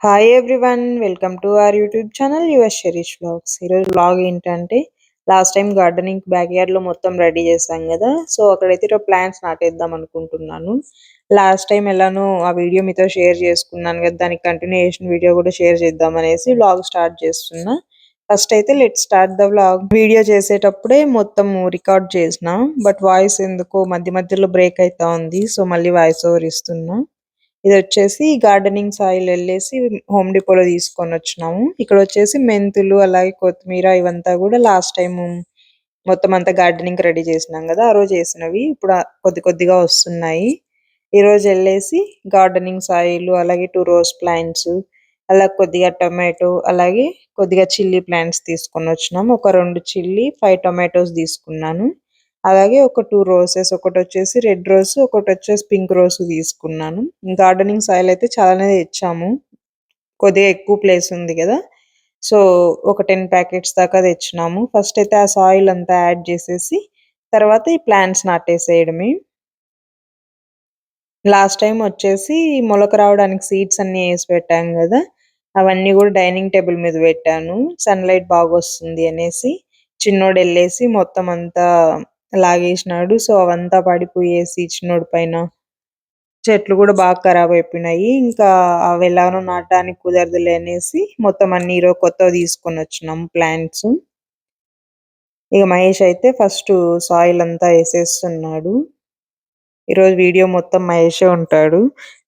Hi everyone, welcome to our YouTube channel your Sherish vlogs. ఈరోజు vlog ఏంటంటే last time gardening backyard లో మొత్తం ready చేశాం కదా. సో అక్కడైతే ఈరోజు ప్లాంట్స్ నాటేద్దాం అనుకుంటున్నాను. లాస్ట్ టైం ఎలానో ఆ వీడియో మీతో షేర్ చేసుకున్నాను కదా, దానికి కంటిన్యూషన్ వీడియో కూడా షేర్ చేద్దాం అనేసి వ్లాగ్ స్టార్ట్ చేస్తున్నా. ఫస్ట్ అయితే let start the vlog. Video చేసేటప్పుడే మొత్తం రికార్డ్ చేసిన, బట్ వాయిస్ ఎందుకో మధ్య మధ్యలో బ్రేక్ అవుతా ఉంది. సో మళ్ళీ వాయిస్ ఓవర్ ఇస్తున్నా. ఇది వచ్చేసి గార్డెనింగ్ సాయిల్ వెళ్ళేసి హోమ్ డిపోలో తీసుకొని వచ్చినాము. ఇక్కడ వచ్చేసి మెంతులు అలాగే కొత్తిమీర ఇవంతా కూడా లాస్ట్ టైం మొత్తం అంతా గార్డెనింగ్ రెడీ చేసినాం కదా, ఆ రోజు వేసినవి ఇప్పుడు కొద్ది కొద్దిగా వస్తున్నాయి. ఈ రోజు వెళ్ళేసి గార్డెనింగ్ సాయిల్ అలాగే 2 రోజ్ ప్లాంట్స్, అలా కొద్దిగా టొమాటో అలాగే కొద్దిగా చిల్లీ ప్లాంట్స్ తీసుకొని వచ్చినాం. ఒక 2 చిల్లీ 5 టొమాటోస్ తీసుకున్నాను. అలాగే ఒక 2 రోసెస్, ఒకటి వచ్చేసి రెడ్ రోజ్, ఒకటి వచ్చేసి పింక్ రోజ్ తీసుకున్నాను. గార్డెనింగ్ సాయిల్ అయితే చాలానే తెచ్చాము, కొద్దిగా ఎక్కువ ప్లేస్ ఉంది కదా. సో ఒక 10 ప్యాకెట్స్ దాకా తెచ్చినాము. ఫస్ట్ అయితే ఆ సాయిల్ అంతా యాడ్ చేసేసి తర్వాత ఈ ప్లాంట్స్ నాటేసేయడమే. లాస్ట్ టైం వచ్చేసి మొలక రావడానికి సీడ్స్ అన్ని వేసి పెట్టాం కదా, అవన్నీ కూడా డైనింగ్ టేబుల్ మీద పెట్టాను, సన్లైట్ బాగా వస్తుంది అనేసి. చిన్నోడు వెళ్ళేసి మొత్తం అంతా లాగేసినాడు. సో అవంతా పడిపోయేసి చిన్నోడి పైన చెట్లు కూడా బాగా ఖరాబ్ అయిపోయినాయి. ఇంకా అవి ఎలానో నాటడానికి కుదరదులే అనేసి మొత్తం అన్ని ఈరోజు కొత్తవి తీసుకొని వచ్చినాం ప్లాంట్స్. ఇక మహేష్ అయితే ఫస్ట్ సాయిల్ అంతా వేసేస్తున్నాడు. ఈరోజు వీడియో మొత్తం మహేషే ఉంటాడు.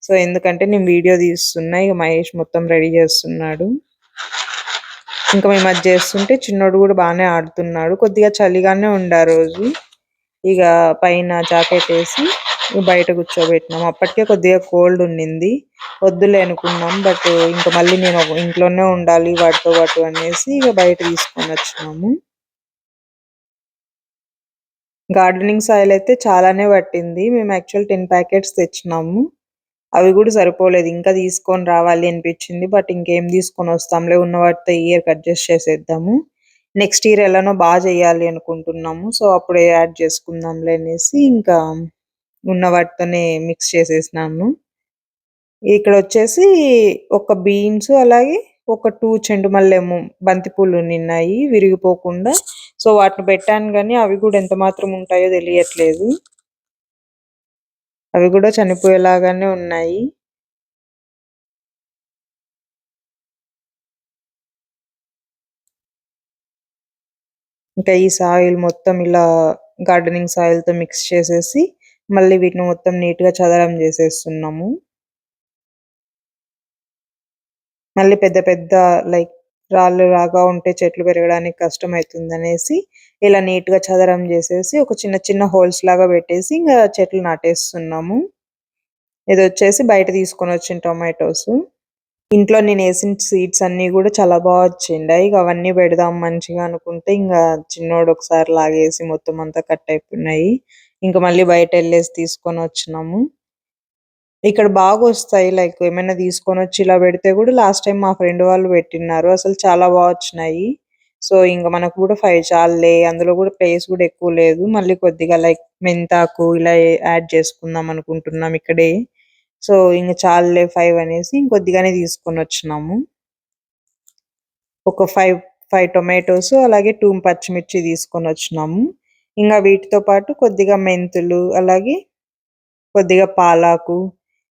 సో ఎందుకంటే నేను వీడియో తీస్తున్నా, ఇక మహేష్ మొత్తం రెడీ చేస్తున్నాడు. ఇంకా మేము అది చేస్తుంటే చిన్నోడు కూడా బాగానే ఆడుతున్నాడు. కొద్దిగా చలిగానే ఉండే ఆ రోజు. ఇక పైన జాకెట్ వేసి బయట కూర్చోబెట్టినాం. అప్పటికే కొద్దిగా కోల్డ్ ఉండింది, వద్దులే అనుకున్నాం. బట్ ఇంకా మళ్ళీ నేను ఇంట్లోనే ఉండాలి వాటితో పాటు అనేసి ఇక బయట తీసుకొని వచ్చినాము. గార్డెనింగ్ సాయిల్ అయితే చాలానే పట్టింది. మేము యాక్చువల్ 10 ప్యాకెట్స్ తెచ్చినాము. అవి కూడా సరిపోలేదు, ఇంకా తీసుకొని రావాలి అనిపించింది. బట్ ఇంకేం తీసుకొని వస్తాంలే, ఉన్న వాటితో ఈ ఇయర్ అడ్జస్ట్ చేసేద్దాము. నెక్స్ట్ ఇయర్ ఎలానో బాగా చేయాలి అనుకుంటున్నాము. సో అప్పుడు యాడ్ చేసుకుందాంలే అనేసి ఇంకా ఉన్న వాటితోనే మిక్స్ చేసేసినాను. ఇక్కడ వచ్చేసి ఒక బీన్స్ అలాగే ఒక 2 చెండు మల్లెము బంతిపూలు నిన్నాయి విరిగిపోకుండా. సో వాటిని పెట్టాను కానీ అవి కూడా ఎంత మాత్రం ఉంటాయో తెలియట్లేదు, అవి కూడా చనిపోయేలాగానే ఉన్నాయి. ఇంకా ఈ సాయిల్ మొత్తం ఇలా గార్డెనింగ్ సాయిల్ తో మిక్స్ చేసేసి మళ్ళీ వీటిని మొత్తం నీట్ గా చదరం చేసేస్తున్నాము. మళ్ళీ పెద్ద పెద్ద లైక్ రాళ్ళు లాగా ఉంటే చెట్లు పెరగడానికి కష్టం అవుతుంది అనేసి ఇలా నీట్ గా చదరం చేసేసి ఒక చిన్న చిన్న హోల్స్ లాగా పెట్టేసి ఇంకా చెట్లు నాటేస్తున్నాము. ఇది వచ్చేసి బయట తీసుకొని వచ్చిన టొమాటోస్. ఇంట్లో నేను వేసిన సీడ్స్ అన్ని కూడా చాలా బాగా వచ్చిండాయి. ఇక అవన్నీ పెడదాం మంచిగా అనుకుంటే ఇంకా చిన్నోడు ఒకసారి లాగేసి మొత్తం అంతా కట్ అయిపోయినాయి. ఇంకా మళ్ళీ బయట వెళ్ళేసి తీసుకొని వచ్చినాము. ఇక్కడ బాగా వస్తాయి, లైక్ ఏమైనా తీసుకొని వచ్చి ఇలా పెడితే కూడా లాస్ట్ టైం మా ఫ్రెండ్ వాళ్ళు పెట్టినారు, అసలు చాలా బాగా వచ్చినాయి. సో ఇంకా మనకు కూడా 5 చాలులే, అందులో కూడా ప్లేస్ కూడా ఎక్కువ లేదు. మళ్ళీ కొద్దిగా లైక్ మెంతాకు ఇలా యాడ్ చేసుకుందాం అనుకుంటున్నాం ఇక్కడే. సో ఇంక చాలులే 5 అనేసి ఇంకొద్దిగానే తీసుకొని వచ్చినాము. ఒక 5 టొమాటోస్ అలాగే 2 పచ్చిమిర్చి తీసుకొని వచ్చినాము. ఇంకా వీటితో పాటు కొద్దిగా మెంతులు అలాగే కొద్దిగా పాలాకు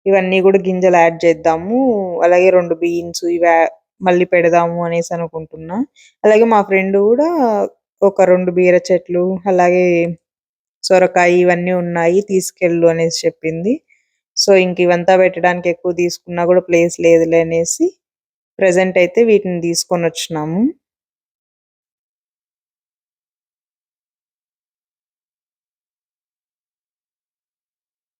ఇవన్నీ కూడా గింజలు యాడ్ చేద్దాము. అలాగే 2 బీన్స్ ఇవి మళ్ళీ పెడదాము అనేసి అనుకుంటున్నా. అలాగే మా ఫ్రెండ్ కూడా ఒక 2 బీర చెట్లు అలాగే సొరకాయ ఇవన్నీ ఉన్నాయి తీసుకెళ్ళు అనేసి చెప్పింది. సో ఇంక ఇవంతా పెట్టడానికి ఎక్కువ తీసుకున్నా కూడా ప్లేస్ లేదులే అనేసి ప్రెజెంట్ అయితే వీటిని తీసుకొని వచ్చినాము.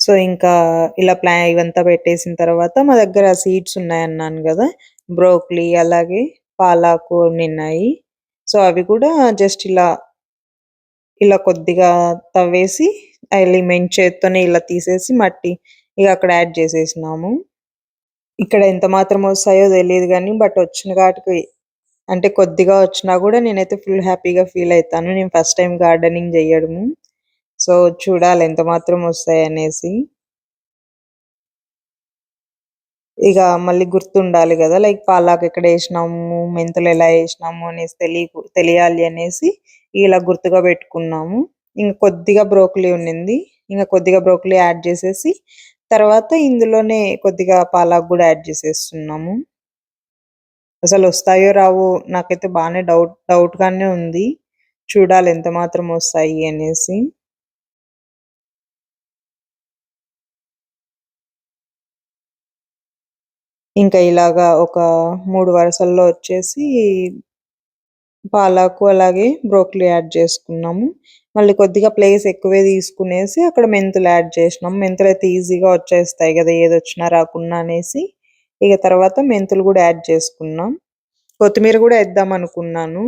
సో ఇంకా ఇలా ఇవంతా పెట్టేసిన తర్వాత మా దగ్గర సీడ్స్ ఉన్నాయన్నాను కదా, బ్రోక్లీ అలాగే పాలాకు నిన్నాయి. సో అవి కూడా జస్ట్ ఇలా ఇలా కొద్దిగా తవ్వేసి ఎలిమెంట్ చేత్తోనే ఇలా తీసేసి మట్టి ఇక అక్కడ యాడ్ చేసేసినాము. ఇక్కడ ఎంత మాత్రం వస్తాయో తెలియదు కానీ బట్ వచ్చిన కాటికి అంటే కొద్దిగా వచ్చినా కూడా నేనైతే ఫుల్ హ్యాపీగా ఫీల్ అవుతాను. నేను ఫస్ట్ టైం గార్డెనింగ్ చేయడము. సో చూడాలి ఎంత మాత్రం వస్తాయి అనేసి. ఇక మళ్ళీ గుర్తుండాలి కదా, లైక్ పాలాకు ఎక్కడ వేసినాము, మెంతులు ఎలా వేసినాము అనేసి తెలియాలి అనేసి ఇలా గుర్తుగా పెట్టుకున్నాము. ఇంకా కొద్దిగా బ్రోకలీ ఉండింది, ఇంకా కొద్దిగా బ్రోకలీ యాడ్ చేసేసి తర్వాత ఇందులోనే కొద్దిగా పాలాకు కూడా యాడ్ చేసేస్తున్నాము. అసలు వస్తాయో రావో నాకైతే బాగానే డౌట్ గానే ఉంది. చూడాలి ఎంత మాత్రం వస్తాయి అనేసి. ఇంకా ఇలాగా ఒక 3 వరుసల్లో వచ్చేసి పాలాకు అలాగే బ్రోకలీ యాడ్ చేసుకున్నాము. మళ్ళీ కొద్దిగా ప్లేస్ ఎక్కువే తీసుకునేసి అక్కడ మెంతులు యాడ్ చేసినాం. మెంతులైతే ఈజీగా వచ్చేస్తాయి కదా ఏదొచ్చినా రాకున్నా అనేసి. ఇక తర్వాత మెంతులు కూడా యాడ్ చేసుకున్నాం. కొత్తిమీర కూడా ఏద్దామనుకున్నాను.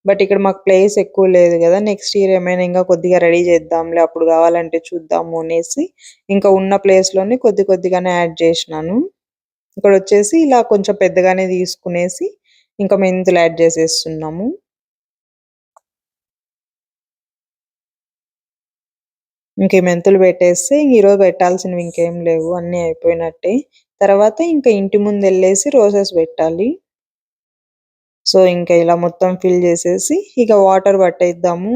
బట్ ఇక్కడ మాకు ప్లేస్ ఎక్కువ లేదు కదా, నెక్స్ట్ ఇయర్ ఏమైనా ఇంకా కొద్దిగా రెడీ చేద్దాంలే అప్పుడు కావాలంటే చూద్దాము అనేసి ఇంకా ఉన్న ప్లేస్‌లోనే కొద్దిగానే యాడ్ చేసినాను. ఇక్కడొచ్చేసి ఇలా కొంచెం పెద్దగానే తీసుకునేసి ఇంకా మెంతులు యాడ్ చేసేస్తున్నాము. ఇంక ఈ మెంతులు పెట్టేస్తే ఈరోజు పెట్టాల్సినవి ఇంకేం లేవు. అన్నీ అయిపోయినట్టే. తర్వాత ఇంకా ఇంటి ముందెళ్ళేసి రోజెస్ పెట్టాలి. సో, ఇంకా ఇలా మొత్తం ఫిల్ చేసేసి ఇక వాటర్ పట్టేద్దాము.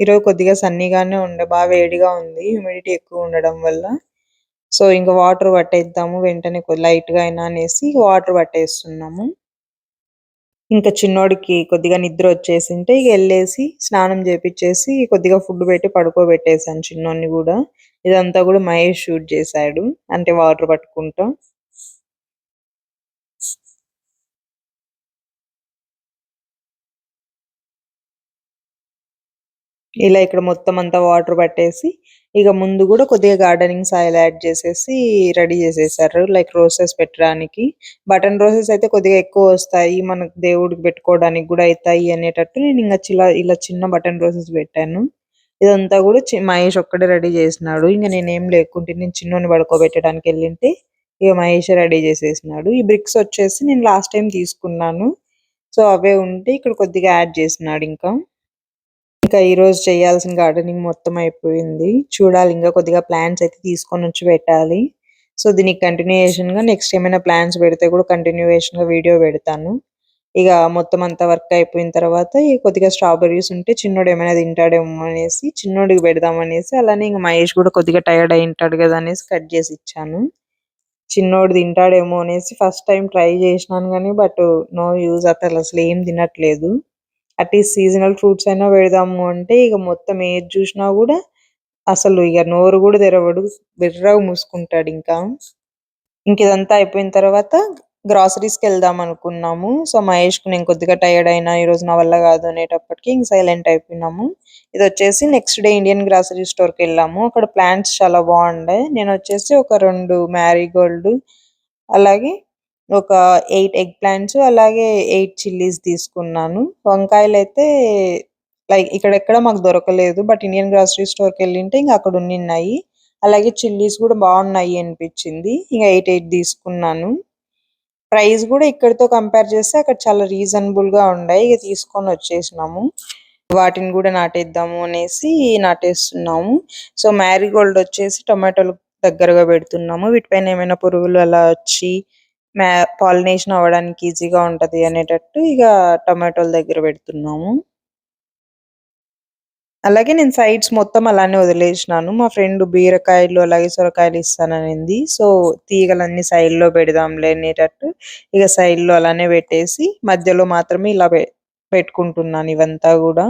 ఈరోజు కొద్దిగా సన్నీగానే ఉండే. వేడిగా ఉంది. హ్యూమిడిటీ ఎక్కువ ఉండడం వల్ల. సో, ఇంక వాటర్ పట్టేద్దాము వెంటనే లైట్‌గా అయినా అనేసి వాటర్ పట్టేస్తున్నాము. ఇంకా చిన్నోడికి కొద్దిగా నిద్ర వచ్చేసింటే ఇక ఎళ్ళేసి స్నానం చేపిచ్చేసి కొద్దిగా ఫుడ్ పెట్టి పడుకోబెట్టేసాను చిన్నోడిని గూడా. ఇదంతా గూడా మహేష్ షూట్ చేశాడు. అంటే వాటర్ పట్టుకుంటా. ఇలా ఇక్కడ మొత్తం అంతా వాటర్ పట్టేసి, ఇక ముందు గూడా కొద్దిగా గార్డెనింగ్ సాయిల్ యాడ్ చేసేసి రెడీ చేసేసారు. లైక్ రోసెస్ పెట్టడానికి. బటన్ రోసెస్ అయితే కొద్దిగా ఎక్కువొస్తాయి. మనకు దేవుడికి పెట్టుకోవడానికి గూడా అయితాయి అనేటట్టు నేనింగ ఇలా చిన్న బటన్ రోసెస్ పెట్టాను. ఇదంతా గూడా మహేష్ ఒక్కడే రెడీ చేసినాడు. ఇంక నేనేం లేకుంటే నేను చిన్నోడిని పడుకోబెట్టడానికెళ్ళింటే, ఇక మహేషే రెడీ చేసేసినాడు. ఈ బ్రిక్స్ వచ్చేసి నేను లాస్ట్ టైమ్ తీసుకున్నాను. సో, అవే ఉంటే ఇక్కడ కొద్దిగా యాడ్ చేసినాడింకా. ఇంకా ఈరోజు చేయాల్సిన గార్డెనింగ్ మొత్తం అయిపోయింది. చూడాలి ఇంకా కొద్దిగా ప్లాంట్స్ అయితే తీసుకొనొచ్చి పెట్టాలి. సో, దీనికి కంటిన్యూయేషన్‌గా నెక్స్ట్ ఏమైనా ప్లాన్స్ పెడితే కూడా కంటిన్యూయేషన్‌గా వీడియో పెడతాను. ఇగ మొత్తం అంతా వర్క్ అయిపోయిన తర్వాత కొద్దిగా స్ట్రాబెర్రీస్ ఉంటే చిన్నోడు ఏమైనా తింటాడేమో అనేసి చిన్నోడికి పెడదామనేసి, అలానే ఇంక మహేష్ కూడా కొద్దిగా టైర్డ్ అయి ఉంటాడు కదా అనేసి కట్ చేసి ఇచ్చాను. చిన్నోడు తింటాడేమో అనేసి ఫస్ట్ టైమ్ ట్రై చేసినాను గానీ నో యూజ్, అసలు ఏం తినట్లేదు. అట్‌లీస్ట్ సీజనల్ ఫ్రూట్స్ అయినా పెడదాము అంటే ఇక మొత్తం ఏది చూసినా గూడా అసలు ఇగ నోరు గూడా తెరవడు. బిర్రగా మూసుకుంటాడింకా. ఇంకిదంతా అయిపోయిన తర్వాత గ్రాసరీస్‌కెళ్దామనుకున్నాము. సో, మహేష్‌కి నేను కొద్దిగా టైర్డ్ అయినా ఈరోజు నా వల్ల గాదు అనేటప్పటికి ఇంక సైలెంట్ అయిపోయినాము. ఇదొచ్చేసి నెక్స్ట్ డే ఇండియన్ గ్రాసరీ స్టోర్‌కెళ్ళాము. అక్కడ ప్లాంట్స్ చాలా బావుండాయి. నేనొచ్చేసి ఒక 2 మ్యారీగోల్డ్ అలాగే ఒక 8 ఎగ్ ప్లాంట్స్ అలాగే 8 చిల్లీస్ తీసుకున్నాను. వంకాయలైతే లైక్ ఇక్కడెక్కడ మాకు దొరకలేదు. బట్ ఇండియన్ గ్రాసరీ స్టోర్‌కెళ్ళింటే ఇంక అక్కడ ఉండిన్నాయి. అలాగే చిల్లీస్ గూడా బావున్నాయి అనిపిచ్చింది. ఇంక 8 తీసుకున్నాను. ప్రైస్ గూడా ఇక్కడితో కంపేర్ చేస్తే అక్కడ చాలా రీజనబుల్‌గా ఉండాయి. ఇగ తీసుకొనొచ్చేసినాము. వాటిని గూడా నాటేద్దాము అనేసి నాటేస్తున్నాము. సో, మ్యారీగోల్డ్ వచ్చేసి టొమాటోలకు దగ్గరగా పెడుతున్నాము. వీటిపైన ఏమైనా పురుగులు అలా వచ్చి మ్యా పాలినేషన్ అవ్వడానికి ఈజీగా ఉంటది అనేటట్టు ఇగ టొమాటోల దగ్గర పెడుతున్నాము. అలాగే నేను సైడ్స్ మొత్తం అలానే వదిలేసినాను. మా ఫ్రెండ్ బీరకాయలు, అలాగే సొరకాయలు ఇస్తాననింది. సో, తీగలన్నీ సైడ్‌లో పెడదాంలే అనేటట్టు ఇగ సైడ్‌లో అలానే పెట్టేసి మధ్యలో మాత్రమే ఇలా పెట్టుకుంటున్నాను ఇవంతా గూడా.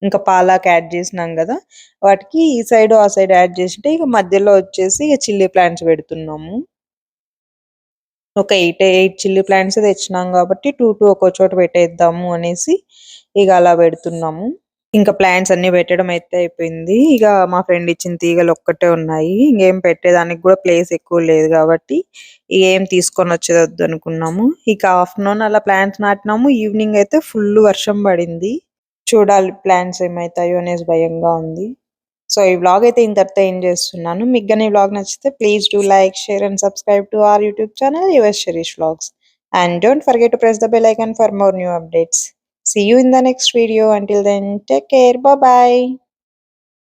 ఇంకా పాలాకు యాడ్ చేసినాం గదా, వాటికి ఈ సైడు, ఆ సైడ్ యాడ్ చేసుంటే ఇక మధ్యలో వచ్చేసి ఇగ చిల్లీ ప్లాంట్స్ పెడుతున్నాము. ఒక 8 చిల్లీ ప్లాంట్స్ తెచ్చినాం గాబట్టి 2 ఒక్కో చోట పెట్టేద్దాము అనేసి ఇగ అలా పెడుతున్నాము. ఇంకా ప్లాంట్స్ అన్నీ పెట్టడం అయితే అయిపోయింది. ఇగ మా ఫ్రెండ్ ఇచ్చిన తీగలొక్కటే ఉన్నాయి. ఇంగేం పెట్టేదానికి గూడా ప్లేస్ ఎక్కువ లేదు గాబట్టి, ఏం తీసుకొనొచ్చేదొద్దనుకున్నాము. ఇక ఆఫ్టర్‌నూన్ అలా ప్లాంట్స్ నాటినాము. ఈవినింగ్ అయితే ఫుల్లు వర్షం పడింది. చూడాలి ప్లాన్స్ ఏమైతాయో అనేసి భయంగా ఉంది. సో, ఈ వ్లాగ్ అయితే ఇంతటితో ఎండ్ చేస్తున్నాను. మీకు గాని ఈ వ్లాగ్ నచ్చితే please do like, share and subscribe to our YouTube channel your Shirish vlogs. And don't forget to press the bell icon for more new updates. See you in the next video. Until then, take care. Bye bye.